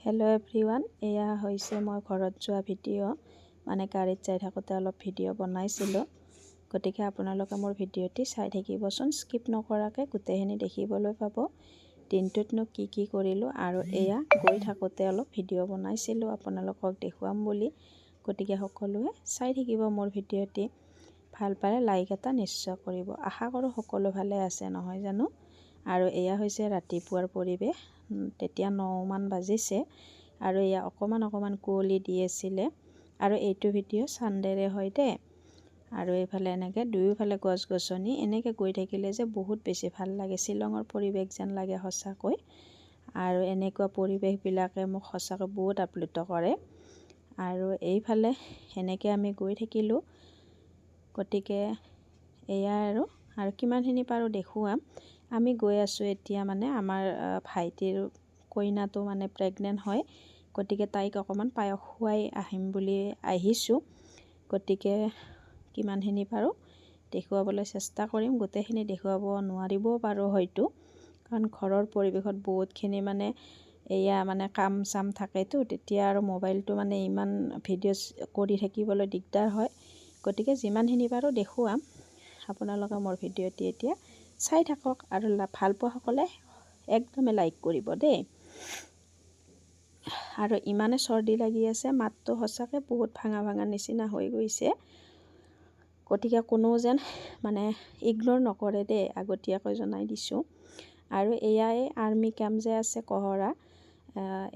Hello' everyone, এয়া হৈছে মই ঘৰত যোৱা ভিডিঅ'। মানে গাড়ীত যাই থাকোঁতে অলপ ভিডিঅ' বনাইছিলোঁ। গতিকে আপোনালোকে মোৰ ভিডিঅ'টি চাই থাকিবচোন, স্কিপ নকৰাকৈ গোটেইখিনি দেখিবলৈ পাব। দিনটোতনো কি কৰিলোঁ, আৰু এয়া গৈ থাকোঁতে অলপ ভিডিঅ' বনাইছিলোঁ আপোনালোকক দেখুৱাম বুলি। গতিকে সকলোৱে চাই থাকিব মোৰ ভিডিঅ'টি। ভাল পালে লাইক এটা নিশ্চয় কৰিব। আশা কৰোঁ সকলো ভালে আছে নহয় জানো। আৰু এয়া হৈছে ৰাতিপুৱাৰ পৰিৱেশ। তেতিয়া 9 মান বাজিছে আৰু এয়া অকণমান কুঁৱলী দি আছিলে। আৰু এইটো ভিডিঅ' ছানডেৰে হয় দেই। আৰু এইফালে এনেকৈ দুয়োফালে গছ গছনি এনেকৈ গৈ থাকিলে যে বহুত বেছি ভাল লাগে। শ্বিলঙৰ পৰিৱেশ যেন লাগে সঁচাকৈ। আৰু এনেকুৱা পৰিৱেশবিলাকে মোক সঁচাকৈ বহুত আপ্লুত কৰে। আৰু এইফালে এনেকৈ আমি গৈ থাকিলোঁ। গতিকে এয়া আৰু কিমানখিনি পাৰোঁ দেখুৱাম। আমি গৈ আছোঁ এতিয়া, মানে আমাৰ ভাইটিৰ কইনাটো মানে প্ৰেগনেণ্ট হয়। গতিকে তাইক অকণমান পায়স খুৱাই আহিম বুলি আহিছোঁ। গতিকে কিমানখিনি পাৰোঁ দেখুৱাবলৈ চেষ্টা কৰিম। গোটেইখিনি দেখুৱাব নোৱাৰিবও পাৰোঁ হয়তো, কাৰণ ঘৰৰ পৰিৱেশত বহুতখিনি মানে এয়া মানে কাম চাম থাকেতো, তেতিয়া আৰু মোবাইলটো মানে ইমান ভিডিঅ' কৰি থাকিবলৈ দিগদাৰ হয়। গতিকে যিমানখিনি পাৰোঁ দেখুৱাম। আপোনালোকে মোৰ ভিডিঅ'টি এতিয়া চাই থাকক, আৰু ভাল পোৱাসকলে একদমেই লাইক কৰিব দেই। আৰু ইমানে চৰ্দি লাগি আছে, মাতটো সঁচাকৈ বহুত ভাঙা নিচিনা হৈ গৈছে। গতিকে কোনো যেন মানে ইগন'ৰ নকৰে দেই, আগতীয়াকৈ জনাই দিছোঁ। আৰু এয়াই আৰ্মি কেম্প যে আছে কহৰা,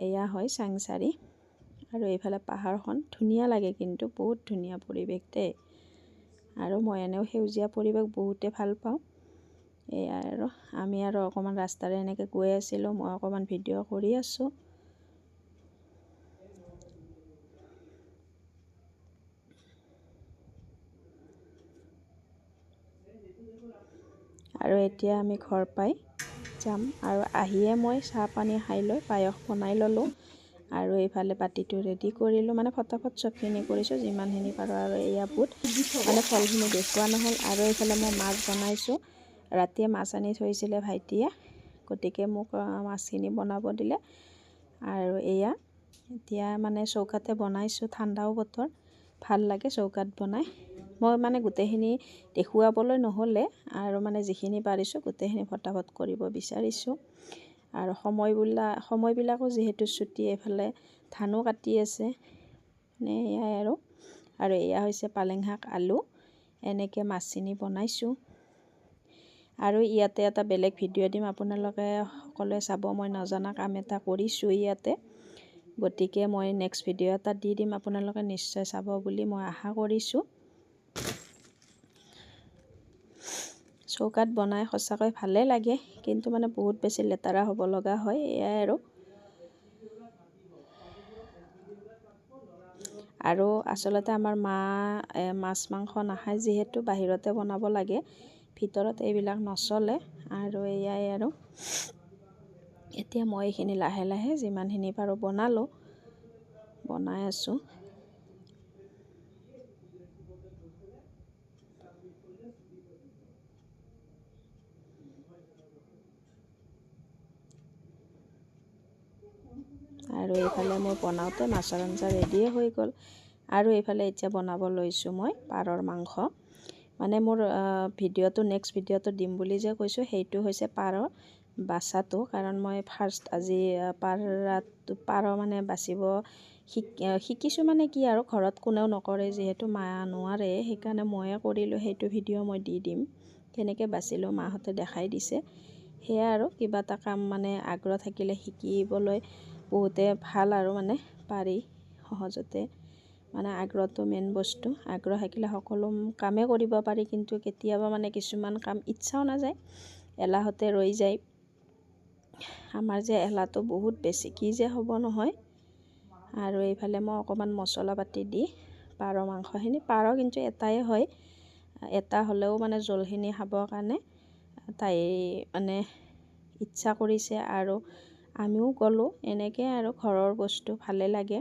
এয়া হয় চাংচাৰি। আৰু এইফালে পাহাৰখন ধুনীয়া লাগে, কিন্তু বহুত ধুনীয়া পৰিৱেশ দেই। আৰু মই এনেও সেউজীয়া পৰিৱেশ বহুতে ভাল পাওঁ। এয়াই আৰু আমি আৰু অকণমান ৰাস্তাৰে এনেকৈ গৈ আছিলোঁ। মই অকণমান ভিডিঅ' কৰি আছোঁ। আৰু এতিয়া আমি ঘৰ পাই যাম। আৰু আহিয়ে মই চাহ পানী খাই লৈ পায়স বনাই ল'লোঁ। আৰু এইফালে বাতিটো ৰেডি কৰিলোঁ, মানে ফটাফট চবখিনি কৰিছোঁ যিমানখিনি পাৰোঁ। আৰু এয়া বুট, মানে ফলখিনি দেখুওৱা নহ'ল। আৰু এইফালে মই মাছ বনাইছোঁ। ৰাতিয়ে মাছ আনি থৈছিলে ভাইটিয়ে, গতিকে মোক মাছখিনি বনাব দিলে। আৰু এয়া এতিয়া মানে চৌকাতে বনাইছোঁ, ঠাণ্ডাও বতৰ, ভাল লাগে চৌকাত বনাই। মই মানে গোটেইখিনি দেখুৱাবলৈ নহ'লে, আৰু মানে যিখিনি পাৰিছোঁ গোটেইখিনি ফটাফট কৰিব বিচাৰিছোঁ। আৰু সময়বিলাকো যিহেতু ছুটি, এইফালে ধানো কাটি আছে, মানে এয়াই আৰু এয়া হৈছে পালেং শাক, আলু, এনেকৈ মাছখিনি বনাইছোঁ। আৰু ইয়াতে এটা বেলেগ ভিডিঅ' দিম, আপোনালোকে সকলোৱে চাব। মই নজনা কাম এটা কৰিছোঁ ইয়াতে। গতিকে মই নেক্সট ভিডিঅ' এটা দি দিম, আপোনালোকে নিশ্চয় চাব বুলি মই আশা কৰিছোঁ। চৌকাত বনাই সঁচাকৈ ভালেই লাগে, কিন্তু মানে বহুত বেছি লেতেৰা হ'ব লগা হয়। এয়াই আৰু আচলতে আমাৰ মাছ মাংস নাখায় যিহেতু, বাহিৰতে বনাব লাগে, ভিতৰত এইবিলাক নচলে। আৰু এয়াই আৰু এতিয়া মই এইখিনি লাহে লাহে যিমানখিনি পাৰোঁ বনাই আছোঁ। আৰু এইফালে মোৰ বনাওঁতে মাছৰ আঞ্জা ৰেডিয়ে হৈ গ'ল। আৰু এইফালে এতিয়া বনাব লৈছোঁ মই পাৰৰ মাংস। মানে মোৰ ভিডিঅ'টো নেক্সট ভিডিঅ'টো দিম বুলি যে কৈছোঁ, সেইটো হৈছে পাৰ বাচাটো। কাৰণ মই ফাৰ্ষ্ট আজি পাৰ মানে বাচিব শিকিছোঁ। মানে কি আৰু ঘৰত কোনেও নকৰে যিহেতু, মা নোৱাৰে, সেইকাৰণে ময়ে কৰিলোঁ। সেইটো ভিডিঅ' মই দি দিম, কেনেকৈ বাচিলোঁ, মাহঁতে দেখাই দিছে। সেয়া আৰু কিবা এটা কাম মানে আগ্ৰহ থাকিলে শিকিবলৈ বহুতে ভাল, আৰু মানে পাৰি সহজতে। মানে আগ্ৰহটো মেইন বস্তু, আগ্ৰহ থাকিলে সকলো কামেই কৰিব পাৰি। কিন্তু কেতিয়াবা মানে কিছুমান কাম ইচ্ছাও নাযায়, এলাহতে ৰৈ যায়। আমাৰ যে এলাহটো বহুত বেছি, কি যে হ'ব নহয়। আৰু এইফালে মই অকণমান মছলা পাতি দি পাৰ মাংসখিনি, পাৰ কিন্তু এটাই হয়, এটা হ'লেও মানে জোলখিনি খাবৰ কাৰণে তাই মানে ইচ্ছা কৰিছে। আৰু আমিও গ'লোঁ এনেকৈ, আৰু ঘৰৰ বস্তু ভালে লাগে,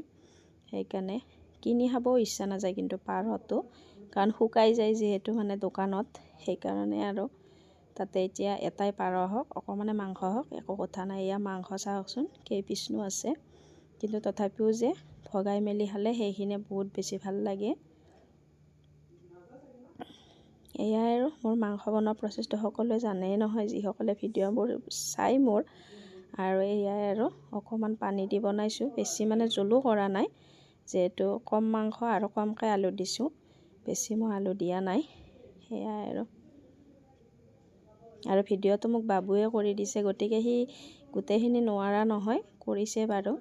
সেইকাৰণে কিনি খাবও ইচ্ছা নাযায় কিন্তু পাৰটো, কাৰণ শুকাই যায় যিহেতু মানে দোকানত। সেইকাৰণে আৰু তাতে এতিয়া এটাই পাৰ হওক, অকণমানে মাংস হওক, একো কথা নাই। এয়া মাংস চাওকচোন কেইপিচনো আছে, কিন্তু তথাপিও যে ভগাই মেলি খালে সেইখিনি বহুত বেছি ভাল লাগে। এয়াই আৰু মোৰ মাংস বনোৱা প্ৰচেছটো সকলোৱে জানেই নহয়, যিসকলে ভিডিঅ'বোৰ চাই মোৰ। আৰু এয়াই আৰু অকণমান পানী দি বনাইছোঁ, বেছি মানে জোলো কৰা নাই, যিহেতু কম মাংস আৰু কমকৈ আলু দিছোঁ, বেছি মই আলু দিয়া নাই। সেয়াই আৰু ভিডিঅ'টো মোক বাবুৱে কৰি দিছে, গতিকে সি গোটেইখিনি নোৱাৰা নহয়, কৰিছে বাৰু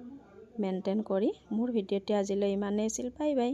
মেইনটেইন কৰি। মোৰ ভিডিঅ'টো আজিলৈ ইমানেই আছিল। Bye bye.